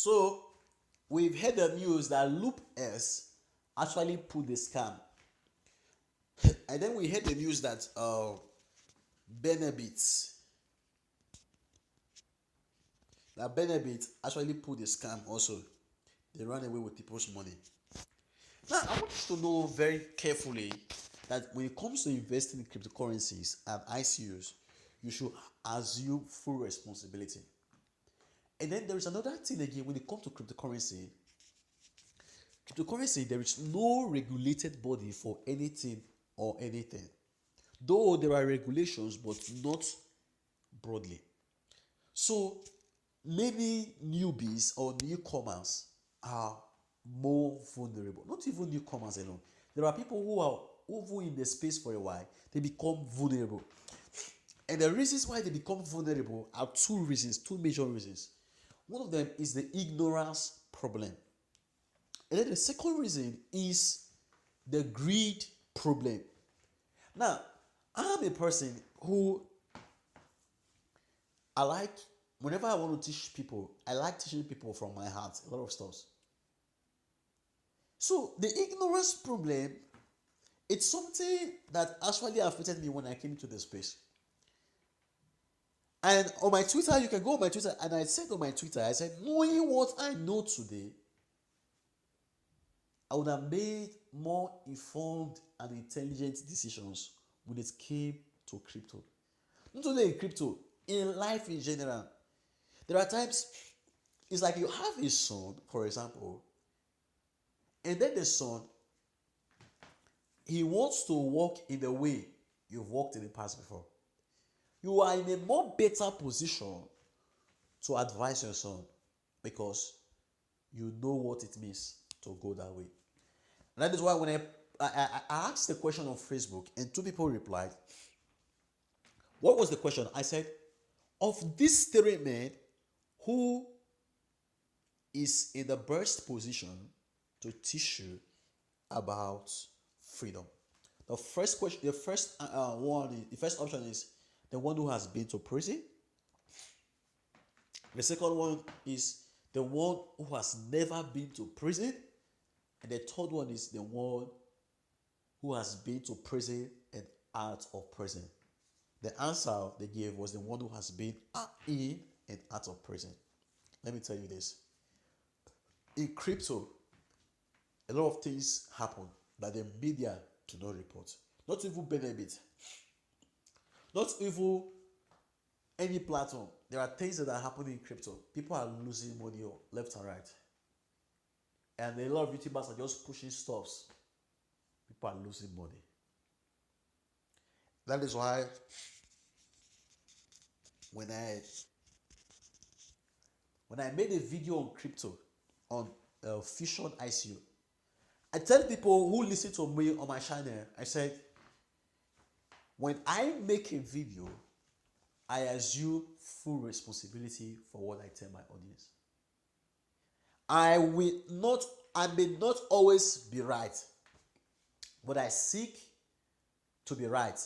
So we've heard the news that LOOPX actually pulled the scam, and then we heard the news that Benebit Benebit actually pulled the scam also. They ran away with people's money. Now I want you to know very carefully that when it comes to investing in cryptocurrencies and ICOs, you should assume full responsibility. And then there is another thing again when it comes to cryptocurrency, there is no regulated body for anything or anything. Though there are regulations, but not broadly. So many newbies or newcomers are more vulnerable. Not even newcomers alone. There are people who are over in the space for a while, they become vulnerable. And the reasons why they become vulnerable are two major reasons. One of them is the ignorance problem. And then the second reason is the greed problem. Now, I'm a person who I like, whenever I want to teach people, I like teaching people from my heart, a lot of stuff. So the ignorance problem, it's something that actually affected me when I came to the space. And on my Twitter, you can go on my Twitter, and I said on my Twitter, I said, knowing what I know today, I would have made more informed and intelligent decisions when it came to crypto. Not only in crypto, in life in general. There are times it's like you have a son, for example, and then the son, he wants to walk in the way you've walked in the past before. You are in a more better position to advise your son because you know what it means to go that way. And that is why when I asked the question on Facebook and two people replied, what was the question? I said, of these three men, who is in the best position to teach you about freedom? The first question, the first option is the one who has been to prison. The second one is the one who has never been to prison. And the third one is the one who has been to prison and out of prison. The answer they gave was the one who has been in and out of prison. Let me tell you this. In crypto, a lot of things happen that the media do not report. Not even benefit. Not even any platform. There are things that are happening in crypto. People are losing money left and right. And a lot of YouTubers are just pushing stuffs. People are losing money. That is why when I made a video on crypto, on Fusion ICO, I tell people who listen to me on my channel, I said, when I make a video, I assume full responsibility for what I tell my audience. I may not always be right, but I seek to be right.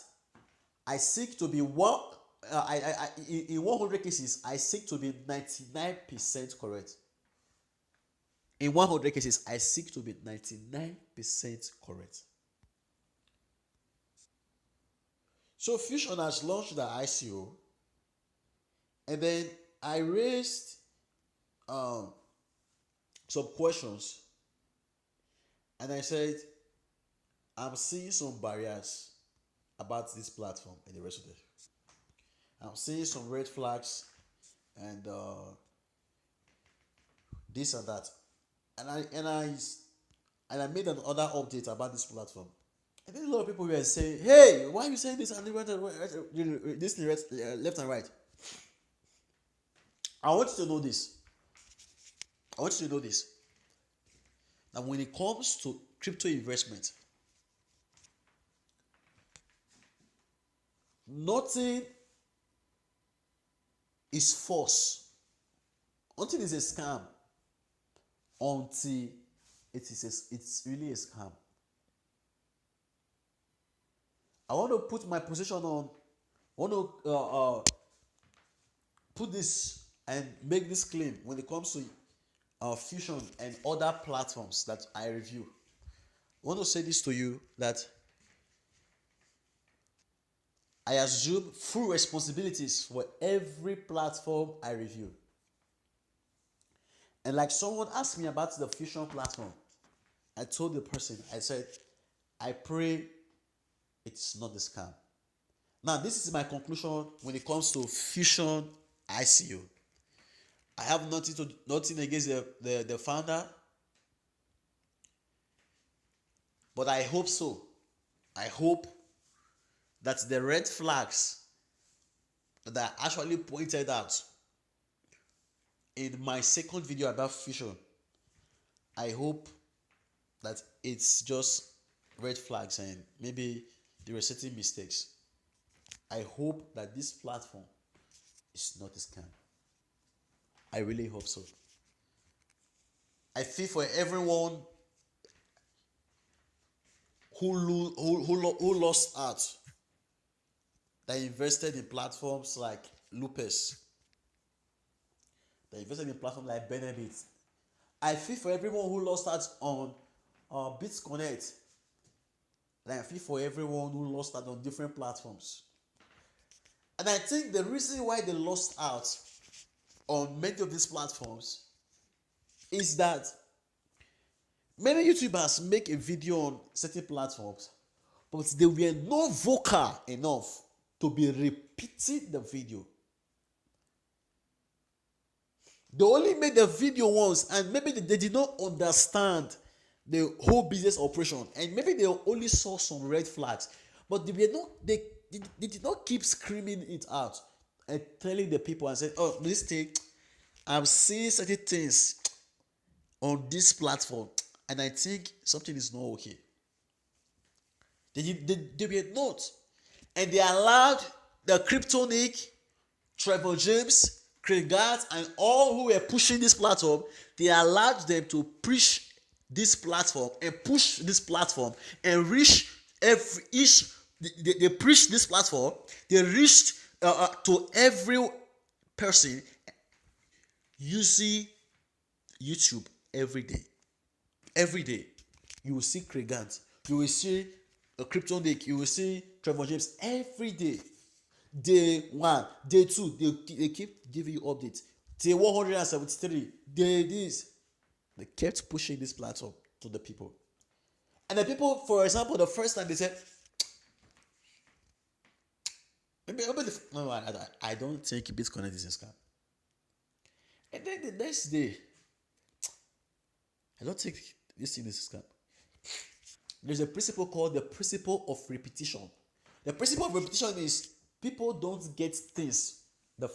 I seek to be in 100 cases, I seek to be 99% correct. In 100 cases, I seek to be 99% correct. So Fusion has launched the ICO, and then I raised some questions, and I said, I'm seeing some barriers about this platform and the rest of it. I'm seeing some red flags and this and that, and I made another update about this platform. And then a lot of people were saying, "Hey, why are you saying this and this left and right?" I want you to know this. I want you to know this. That when it comes to crypto investment, nothing is false. Nothing is a scam until it's really a scam. I want to put my position on. I want to put this and make this claim when it comes to Fusion and other platforms that I review, I want to say this to you that I assume full responsibilities for every platform I review. And like someone asked me about the Fusion platform, I told the person, I said, I pray it's not a scam. Now, this is my conclusion when it comes to Fusion ICO. I have nothing against the founder, but I hope so. I hope that the red flags that I actually pointed out in my second video about Fusion, I hope that it's just red flags and maybe there were certain mistakes. I hope that this platform is not a scam. I really hope so. I feel for everyone who lost out, that invested in platforms like LOOPX, that invested in platforms like Benefit. I feel for everyone who lost out on BitConnect. And I feel for everyone who lost out on different platforms. And I think the reason why they lost out on many of these platforms is that many YouTubers make a video on certain platforms, but they were not vocal enough to be repeating the video. They only made the video once, and maybe they did not understand the whole business operation, and maybe they only saw some red flags, but they did not keep screaming it out and telling the people and saying, oh, this thing, I'm seeing certain things on this platform and I think something is not okay. They were not. And they allowed the Kryptonic, Trevor James, Craig Gart, and all who were pushing this platform, they allowed them to preach this platform and push this platform and reach they preached this platform, they reached to every person using YouTube every day. Every day, you will see Craig Gant, you will see Kryptonic, you will see Trevor James every day. Day 1, day 2, they keep giving you updates. Day 173, day this. They kept pushing this platform to the people. And the people, for example, the first time they said, I don't think BitConnect is a scam. And then the next day, I don't think this thing is a scam. There's a principle called the principle of repetition. The principle of repetition is people don't get things the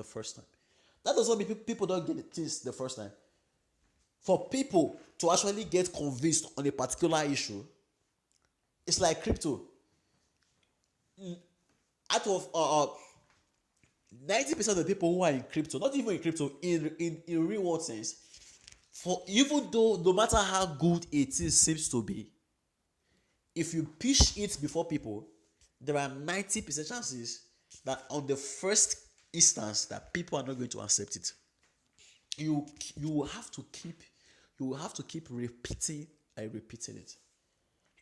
first time. That does not mean people don't get things the first time. For people to actually get convinced on a particular issue, it's like crypto. Out of 90% of the people who are in crypto, not even in crypto, in real world sense, for even though no matter how good it seems to be, if you pitch it before people, there are 90% chances that on the first instance that people are not going to accept it. You have to keep repeating and repeating it.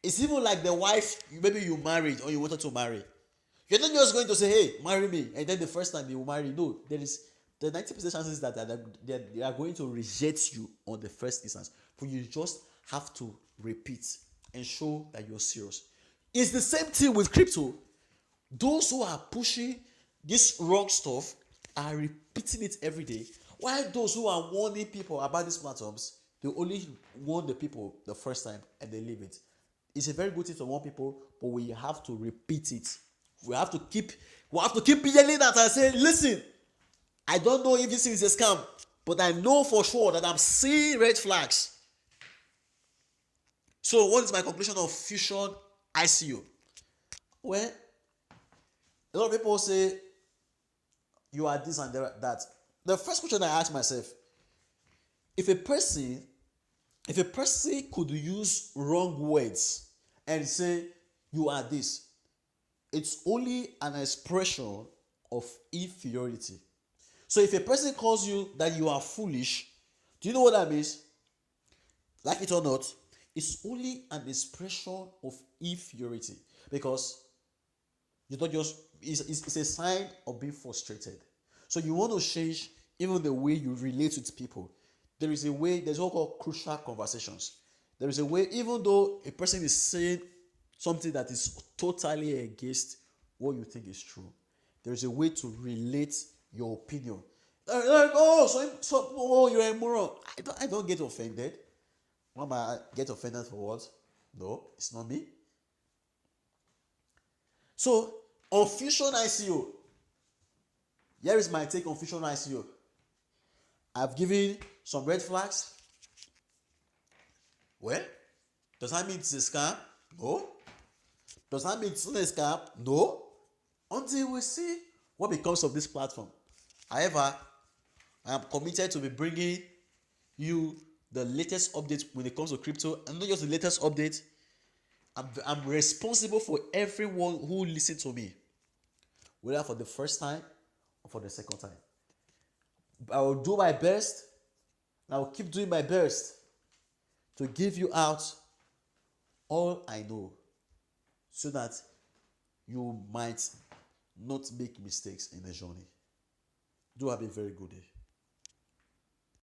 It's even like the wife maybe you married or you wanted to marry. You're not just going to say, hey, marry me, and then the first time they will marry. No, there is the 90% chances that they are going to reject you on the first instance. But you just have to repeat and show that you're serious. It's the same thing with crypto. Those who are pushing this wrong stuff are repeating it every day, while those who are warning people about these platforms, they only warn the people the first time and they leave it. It's a very good thing to warn people, but we have to repeat it. We have to keep yelling that and say, listen, I don't know if this is a scam, but I know for sure that I'm seeing red flags. So what is my conclusion of Fusion ICO? Well, a lot of people say you are this and that. The first question I ask myself, if a person could use wrong words and say you are this, it's only an expression of inferiority. So if a person calls you that you are foolish, do you know what that means? Like it or not, it's only an expression of inferiority, because you don't just, it's a sign of being frustrated. So you want to change even the way you relate with people. There is a way, there's what called crucial conversations. There is a way, even though a person is saying something that is totally against what you think is true, there is a way to relate your opinion. Oh, oh, you're a moron. I don't get offended. Why am I get offended for what? No, it's not me. So on Fusion ICO, here is my take on Fusion ICO. I've given some red flags. Well, does that mean it's a scam? No. Does that mean it's not a scam? No. Until we see what becomes of this platform. However, I am committed to be bringing you the latest updates when it comes to crypto, and not just the latest update. I'm responsible for everyone who listens to me, whether for the first time or for the second time. I will do my best, and I will keep doing my best to give you out all I know, so that you might not make mistakes in the journey. Do have a very good day.